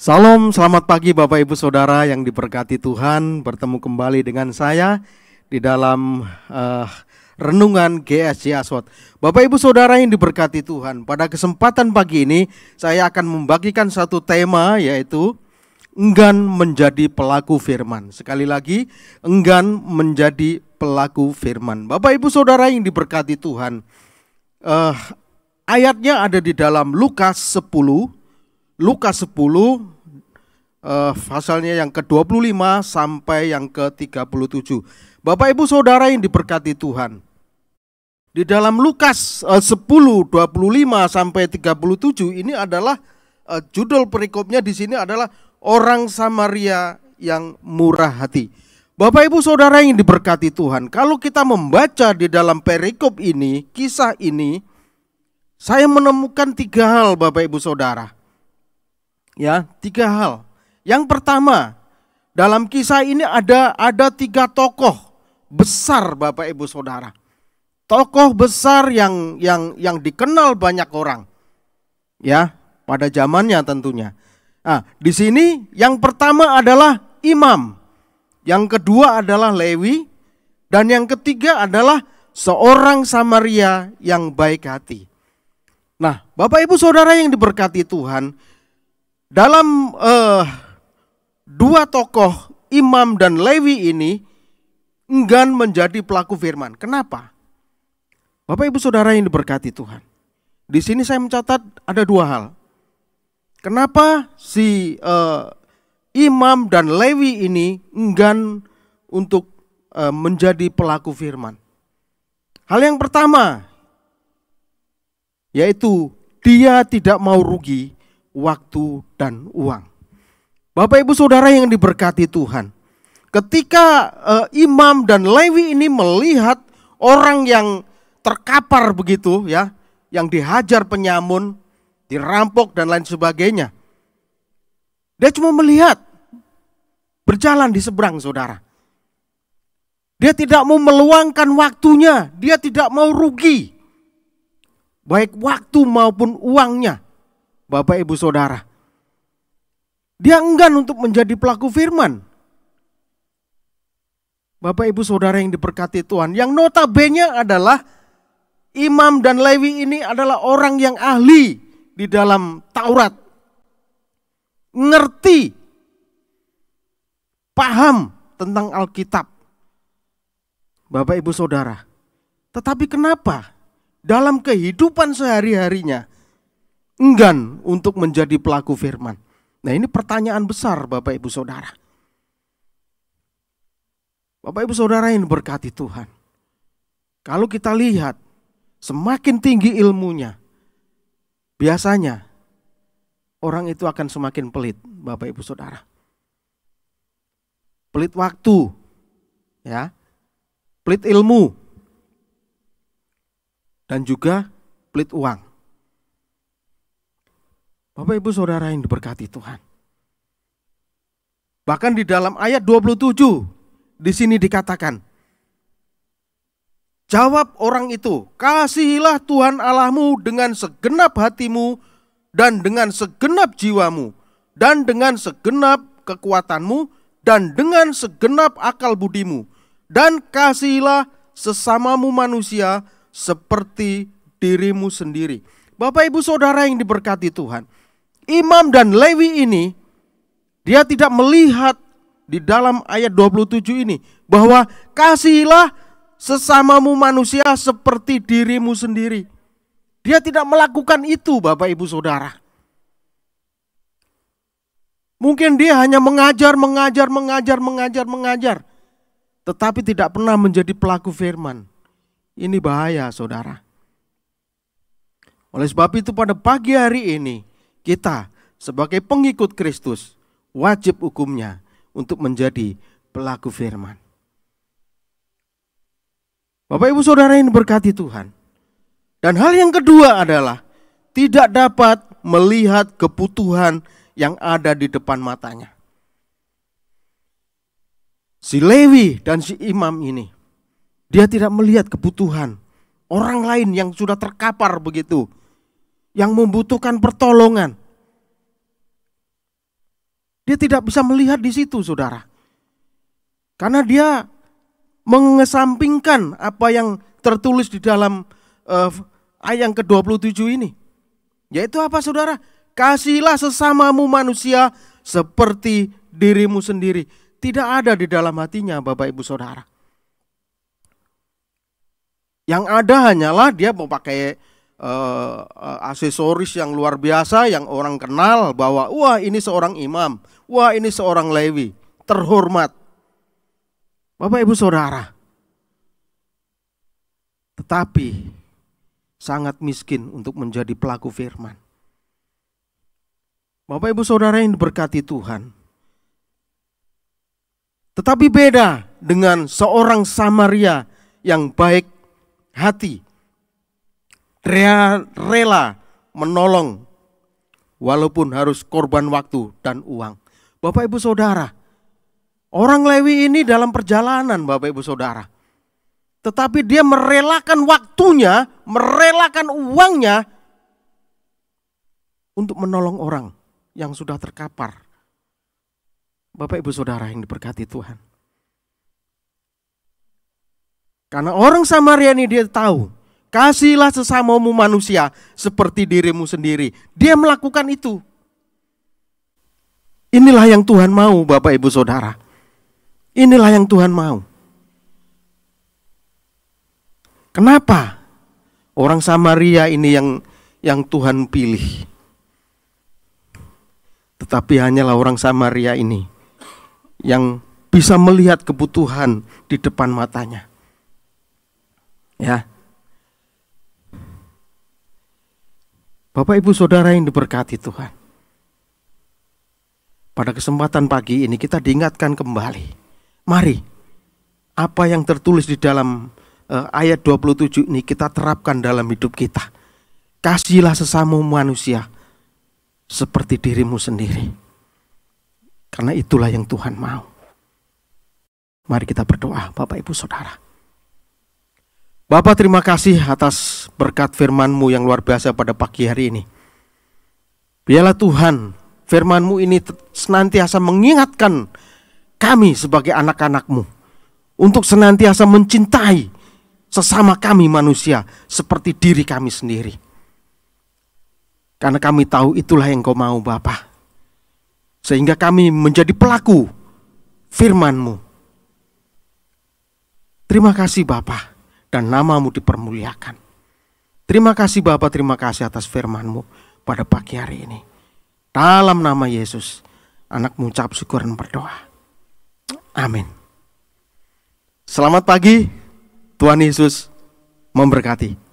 Salam, selamat pagi Bapak Ibu Saudara yang diberkati Tuhan. Bertemu kembali dengan saya di dalam renungan GSJ Aswat. Bapak Ibu Saudara yang diberkati Tuhan, pada kesempatan pagi ini saya akan membagikan satu tema, yaitu enggan menjadi pelaku firman. Sekali lagi, enggan menjadi pelaku firman. Bapak Ibu Saudara yang diberkati Tuhan, ayatnya ada di dalam Lukas 10 pasalnya yang ke-25 sampai yang ke-37. Bapak Ibu Saudara yang diberkati Tuhan, di dalam Lukas 10:25 sampai 37 ini adalah judul perikopnya di sini adalah orang Samaria yang murah hati. Bapak Ibu Saudara yang diberkati Tuhan, kalau kita membaca di dalam perikop ini, kisah ini, saya menemukan 3 hal Bapak Ibu Saudara. Ya, 3 hal. Yang pertama, dalam kisah ini ada 3 tokoh besar Bapak Ibu Saudara. Tokoh besar yang dikenal banyak orang. Ya, pada zamannya tentunya. Nah, di sini yang pertama adalah imam. Yang kedua adalah Lewi, dan yang ketiga adalah seorang Samaria yang baik hati. Nah, Bapak Ibu Saudara yang diberkati Tuhan, dalam 2 tokoh imam dan Lewi ini enggan menjadi pelaku firman. Kenapa? Bapak Ibu Saudara yang diberkati Tuhan, di sini saya mencatat ada 2 hal. Kenapa si imam dan Lewi ini enggan untuk menjadi pelaku firman? Hal yang pertama, yaitu dia tidak mau rugi waktu dan uang. Bapak Ibu Saudara yang diberkati Tuhan, ketika imam dan Lewi ini melihat orang yang terkapar begitu ya, yang dihajar penyamun, dirampok dan lain sebagainya, dia cuma melihat, berjalan di seberang saudara. Dia tidak mau meluangkan waktunya, dia tidak mau rugi, baik waktu maupun uangnya. Bapak Ibu Saudara, dia enggan untuk menjadi pelaku firman. Bapak Ibu Saudara yang diberkati Tuhan, yang notabene adalah imam dan Lewi ini adalah orang yang ahli di dalam Taurat, ngerti, paham tentang Alkitab. Bapak Ibu Saudara, tetapi kenapa dalam kehidupan sehari-harinya enggan untuk menjadi pelaku firman? Nah, ini pertanyaan besar Bapak Ibu Saudara. Bapak Ibu Saudara yang diberkati Tuhan, kalau kita lihat semakin tinggi ilmunya, biasanya orang itu akan semakin pelit Bapak Ibu Saudara. Pelit waktu, ya, pelit ilmu, dan juga pelit uang. Bapak Ibu Saudara yang diberkati Tuhan, bahkan di dalam ayat 27 di sini dikatakan, jawab orang itu, kasihilah Tuhan Allahmu dengan segenap hatimu dan dengan segenap jiwamu dan dengan segenap kekuatanmu dan dengan segenap akal budimu, dan kasihilah sesamamu manusia seperti dirimu sendiri. Bapak Ibu Saudara yang diberkati Tuhan, imam dan Lewi ini, dia tidak melihat di dalam ayat 27 ini bahwa kasihilah sesamamu manusia seperti dirimu sendiri. Dia tidak melakukan itu Bapak Ibu Saudara. Mungkin dia hanya mengajar, tetapi tidak pernah menjadi pelaku firman. Ini bahaya saudara. Oleh sebab itu pada pagi hari ini, kita sebagai pengikut Kristus wajib hukumnya untuk menjadi pelaku firman. Bapak Ibu Saudara yang diberkati Tuhan. Dan hal yang kedua adalah tidak dapat melihat kebutuhan yang ada di depan matanya. Si Lewi dan si imam ini, dia tidak melihat kebutuhan orang lain yang sudah terkapar begitu, yang membutuhkan pertolongan. Dia tidak bisa melihat di situ, saudara. Karena dia mengesampingkan apa yang tertulis di dalam ayat yang ke-27 ini. Yaitu apa, saudara? Kasihilah sesamamu manusia seperti dirimu sendiri. Tidak ada di dalam hatinya, Bapak Ibu Saudara. Yang ada hanyalah dia mau pakai aksesoris yang luar biasa, yang orang kenal bahwa wah ini seorang imam, wah ini seorang Lewi, terhormat. Bapak Ibu Saudara, tetapi sangat miskin untuk menjadi pelaku firman. Bapak Ibu Saudara yang diberkati Tuhan. Tetapi beda dengan seorang Samaria yang baik hati, rela menolong walaupun harus korban waktu dan uang. Bapak Ibu Saudara, orang Lewi ini dalam perjalanan, Bapak Ibu Saudara. Tetapi dia merelakan waktunya, merelakan uangnya untuk menolong orang yang sudah terkapar. Bapak Ibu Saudara yang diberkati Tuhan. Karena orang Samaria ini dia tahu, kasihilah sesamamu manusia seperti dirimu sendiri. Dia melakukan itu. Inilah yang Tuhan mau, Bapak Ibu Saudara. Inilah yang Tuhan mau. Kenapa orang Samaria ini yang Tuhan pilih? Tetapi hanyalah orang Samaria ini yang bisa melihat kebutuhan di depan matanya. Ya. Bapak Ibu Saudara yang diberkati Tuhan. Pada kesempatan pagi ini kita diingatkan kembali. Mari, apa yang tertulis di dalam ayat 27 ini kita terapkan dalam hidup kita. Kasihilah sesamamu manusia seperti dirimu sendiri. Karena itulah yang Tuhan mau. Mari kita berdoa, Bapak Ibu Saudara. Bapak, terima kasih atas berkat firman-Mu yang luar biasa pada pagi hari ini. Biarlah Tuhan, firman-Mu ini senantiasa mengingatkan kami sebagai anak-anak-Mu untuk senantiasa mencintai sesama kami manusia seperti diri kami sendiri. Karena kami tahu itulah yang Kau mau, Bapa. Sehingga kami menjadi pelaku firman-Mu. Terima kasih Bapa, dan nama-Mu dipermuliakan. Terima kasih Bapa, terima kasih atas firman-Mu pada pagi hari ini. Dalam nama Yesus, Anak mengucap syukur dan berdoa. Amin. Selamat pagi, Tuhan Yesus memberkati.